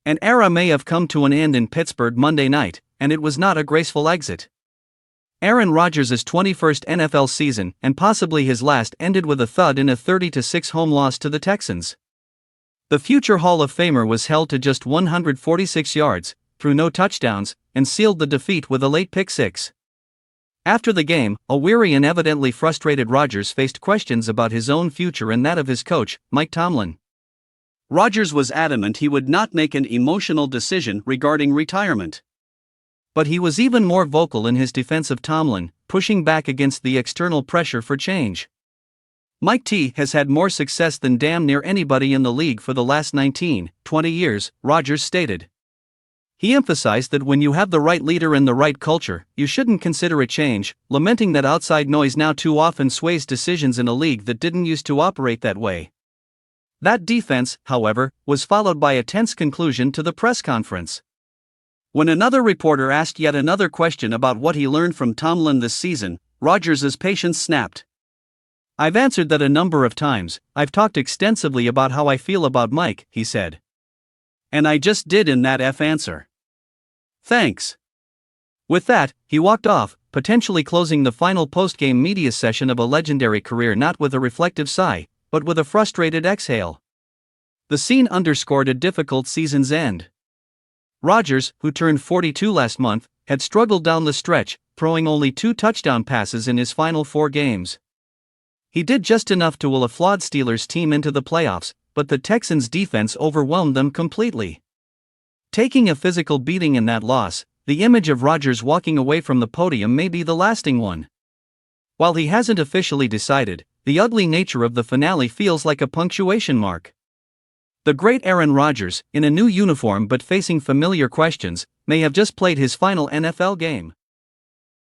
An era may have come to an end in Pittsburgh Monday night, and it was not a graceful exit. Aaron Rodgers' 21st NFL season, and possibly his last, ended with a thud in a 30-6 home loss to the Texans. The future Hall of Famer was held to just 146 yards, threw no touchdowns, and sealed the defeat with a late pick six. After the game, a weary and evidently frustrated Rodgers faced questions about his own future and that of his coach, Mike Tomlin. Rodgers was adamant he would not make an emotional decision regarding retirement. But he was even more vocal in his defense of Tomlin, pushing back against the external pressure for change. Mike T has had more success than damn near anybody in the league for the last 19, 20 years, Rodgers stated. He emphasized that when you have the right leader and the right culture, you shouldn't consider a change, lamenting that outside noise now too often sways decisions in a league that didn't used to operate that way. That defense, however, was followed by a tense conclusion to the press conference. When another reporter asked yet another question about what he learned from Tomlin this season, Rodgers' patience snapped. "I've answered that a number of times. I've talked extensively about how I feel about Mike," he said. "And I just did in that answer. Thanks." With that, he walked off, potentially closing the final post-game media session of a legendary career not with a reflective sigh, but with a frustrated exhale. The scene underscored a difficult season's end. Rodgers, who turned 42 last month, had struggled down the stretch, throwing only 2 touchdown passes in his final 4 games. He did just enough to will a flawed Steelers team into the playoffs, but the Texans' defense overwhelmed them completely. Taking a physical beating in that loss, the image of Rodgers walking away from the podium may be the lasting one. While he hasn't officially decided, the ugly nature of the finale feels like a punctuation mark. The great Aaron Rodgers, in a new uniform but facing familiar questions, may have just played his final NFL game.